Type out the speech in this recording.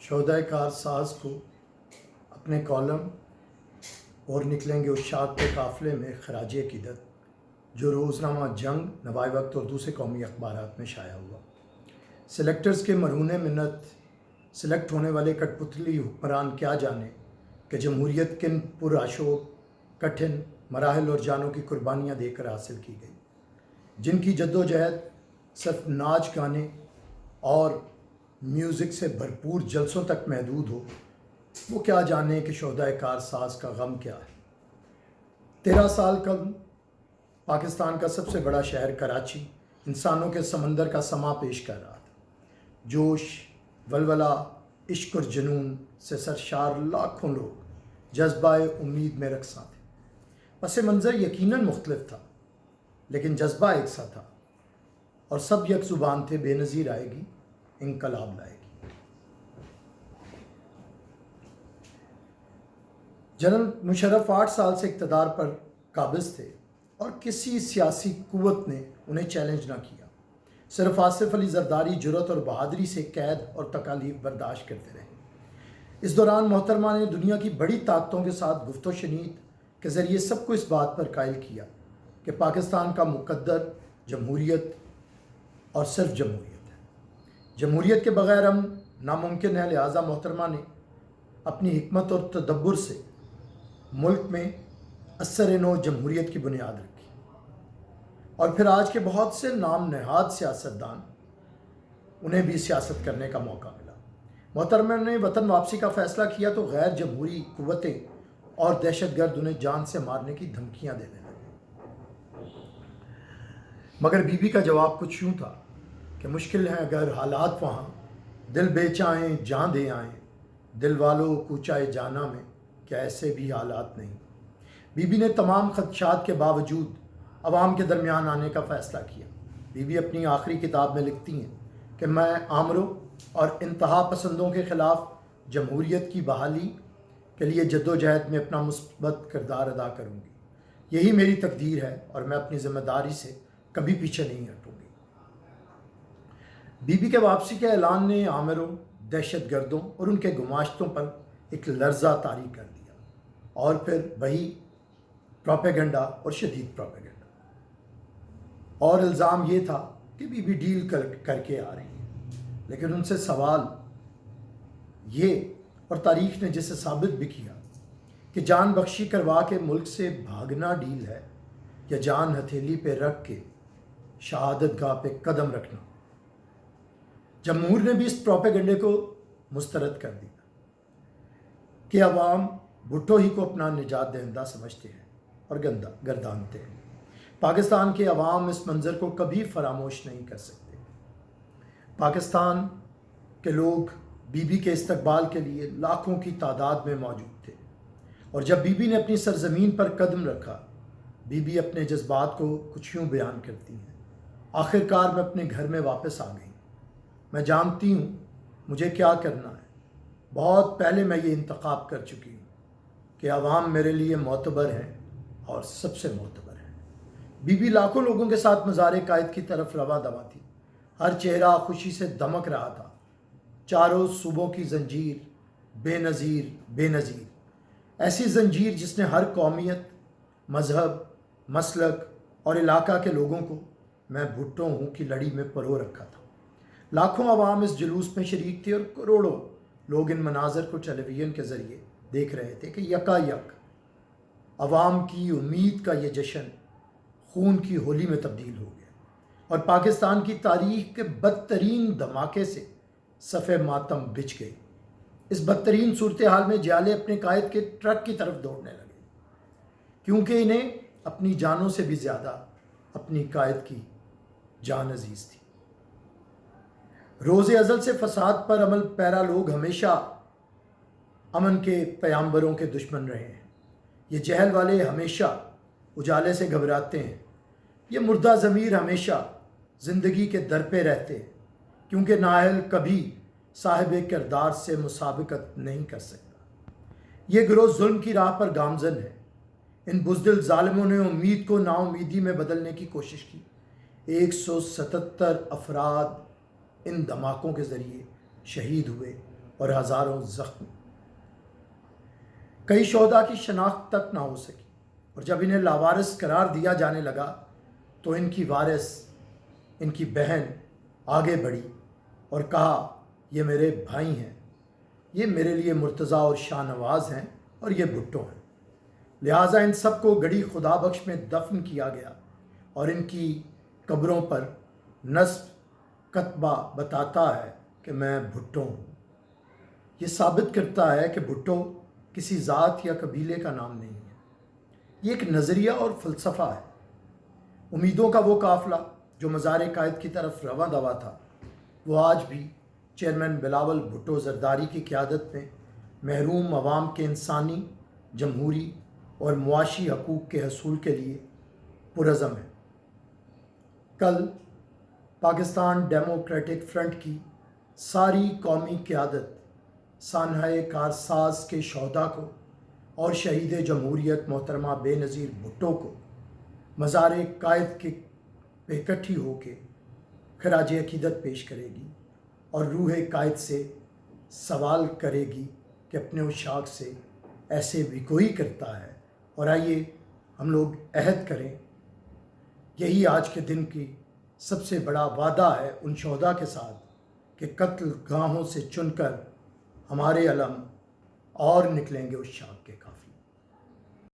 शोहदाए car साज को अपने कॉलम और निकलेंगे उस शाख के काफ़िले में खराज अक़ीदत जो रोज़नामा जंग, नवाए वक्त और दूसरे कौमी अखबारात में शाया हुआ। सेलेक्टर्स के मरहून मिन्नत सेलेक्ट होने वाले कठपुतली हुक्मरान क्या जाने कि जमहूरियत किन पुरआशोक कठिन मराहल और जानों की कुर्बानियाँ देकर हासिल की गई, जिनकी जद्दोजहद सिर्फ नाच गाने और म्यूज़िक से भरपूर जलसों तक महदूद हो। वो क्या जाने कि शोहदाए कार साज का गम क्या है। 13 साल कम पाकिस्तान का सबसे बड़ा शहर कराची इंसानों के समंदर का समा पेश कर रहा था। जोश, वलवला, इश्क और जुनून से सरशार लाखों लोग जज्बाए उम्मीद में रक्सा थे। पस मंज़र यकीनन मुख्तलिफ था, लेकिन जज्बा एक सा था और सब एक ज़ुबान थे, बेनज़ीर आएगी, इंकलाब लाएगी। जनरल मुशर्रफ 8 साल से इक़्तिदार पर काबिज़ थे और किसी सियासी कुव्वत ने उन्हें चैलेंज ना किया। सिर्फ आसिफ अली जरदारी जुर्रत और बहादुरी से कैद और तकालीफ बर्दाश्त करते रहे। इस दौरान मोहतरमा ने दुनिया की बड़ी ताकतों के साथ गुफ्तो शनीद के ज़रिए सबको इस बात पर कायल किया कि पाकिस्तान का मुक़द्दर जमहूरियत और सिर्फ जमहूरियत है। जमहूरियत के बग़ैर हम नामुमकिन है। लिहाजा मोहतरमा ने अपनी हिकमत और तदब्बुर से मुल्क में असर नो जमहूरियत की बुनियाद रखी और फिर आज के बहुत से नाम नहाद सियासतदान उन्हें भी सियासत करने का मौका मिला। मोहतरमा ने वतन वापसी का फ़ैसला किया तो गैर जमहूरी कुव्वतें और दहशतगर्द उन्हें जान से मारने की धमकियां देने लगे। मगर बीबी का जवाब कुछ यूँ था कि मुश्किल है अगर हालात वहाँ दिल बेचाएँ जान दे आएँ, दिल वालों कूचाए जाना में क्या ऐसे भी हालात नहीं। बीबी ने तमाम खदशात के बावजूद अवाम के दरमियान आने का फ़ैसला किया। बीबी अपनी आखिरी किताब में लिखती हैं कि मैं आमरों और इंतहा पसंदों के ख़िलाफ़ जमहूरियत की बहाली के लिए जद्दोजहद में अपना मुस्बत किरदार अदा करूँगी। यही मेरी तकदीर है और मैं अपनी ज़िम्मेदारी से कभी पीछे नहीं हटूँगी। बीबी के वापसी के ऐलान ने आमरों, दहशतगर्दों और उनके गुमाश्तों पर एक लर्जा तारी कर दिया और फिर वही प्रोपेगेंडा और शदीद प्रोपेगेंडा। और इल्ज़ाम ये था कि बीबी डील करके आ रही है, लेकिन उनसे सवाल ये और तारीख़ ने जिसे साबित भी किया कि जान बख्शी करवा के मुल्क से भागना डील है या जान हथेली पे रख के शहादत गाह पे कदम रखना। जमहूर ने भी इस प्रोपेगेंडे को मुस्तरद कर दिया कि अवाम भुट्टो ही को अपना निजात दहिंदा समझते हैं और गर्दानते हैं। पाकिस्तान के अवाम इस मंज़र को कभी फरामोश नहीं कर सकते। पाकिस्तान के लोग बीबी के इस्तकबाल के लिए लाखों की तादाद में मौजूद थे और जब बीबी ने अपनी सरजमीन पर कदम रखा, बीबी अपने जज्बात को कुछ यूँ बयान करती हैं। आखिरकार मैं अपने घर में वापस आ गई। मैं जानती हूँ मुझे क्या करना है। बहुत पहले मैं ये इंतखाब कर चुकी हूँ कि अवाम मेरे लिए मोतबर हैं और सबसे मोतबर हैं। बीबी लाखों लोगों के साथ मज़ार कायद की तरफ रवा दवा थी। हर चेहरा खुशी से दमक रहा था। चारों सूबों की जंजीर बेनज़ीर बेनज़ीर, ऐसी जंजीर जिसने हर कौमियत, मज़हब, मसलक और इलाका के लोगों को मैं भुट्टो हूँ की लड़ी में परो रखा था। लाखों अवाम इस जुलूस में शरीक थे और करोड़ों लोग इन मनाजर को टेलीविज़न के ज़रिए देख रहे थे कि यकायक अवाम की उम्मीद का ये जश्न खून की होली में तब्दील हो गया और पाकिस्तान की तारीख़ के बदतरीन धमाके से सफ़े मातम बिछ गई। इस बदतरीन सूरत हाल में जियाले अपने कायद के ट्रक की तरफ दौड़ने लगे, क्योंकि इन्हें अपनी जानों से भी ज़्यादा अपनी कायद की जान अजीज़ थी। रोज़े अज़ल से फसाद पर अमल पैरा लोग हमेशा अमन के पैगंबरों के दुश्मन रहे हैं। ये जहल वाले हमेशा उजाले से घबराते हैं। ये मुर्दा ज़मीर हमेशा ज़िंदगी के दर पे रहते हैं, क्योंकि नाअहल कभी साहिब किरदार से मुसाबकत नहीं कर सकता। ये गिरोह जुल्म की राह पर गामज़न है। इन बुज़दिल ज़ालिमों ने उम्मीद को नाउमीदी में बदलने की कोशिश की। 177 अफराद इन धमाकों के ज़रिए शहीद हुए اور ہزاروں زخمی۔ کئی شہداء کی شناخت تک نہ ہو سکی، اور جب انہیں لاوارث قرار دیا جانے لگا تو ان کی وارث، ان کی بہن آگے بڑھی اور کہا یہ میرے بھائی ہیں، یہ میرے لیے مرتضیٰ اور شاہ نواز ہیں اور یہ بھٹو ہیں، لہٰذا ان سب کو گڑھی خدا بخش میں دفن کیا گیا، اور ان کی قبروں پر نصب کتبہ بتاتا ہے کہ میں بھٹو ہوں۔ یہ ثابت کرتا ہے کہ بھٹو کسی ذات یا قبیلے کا نام نہیں ہے، یہ ایک نظریہ اور فلسفہ ہے۔ امیدوں کا وہ قافلہ جو مزار قائد کی طرف رواں دوا تھا، وہ آج بھی چیئرمین بلاول بھٹو زرداری کی قیادت میں محروم عوام کے انسانی، جمہوری اور معاشی حقوق کے حصول کے لیے پرعزم ہے۔ کل پاکستان ڈیموکریٹک فرنٹ کی ساری قومی قیادت سانحۂ کارساز کے شہداء کو اور شہید جمہوریت محترمہ بے نظیر بھٹو کو مزار قائد کے پہ اکٹھی ہو کے خراج عقیدت پیش کرے گی اور روح قائد سے سوال کرے گی کہ اپنے اشاق سے ایسے بھی کوئی کرتا ہے، اور آئیے ہم لوگ عہد کریں، یہی آج کے دن کی سب سے بڑا وعدہ ہے ان شہداء کے ساتھ کہ قتل گاہوں سے چن کر ہمارے علم اور نکلیں گے اشاق کے قافلے۔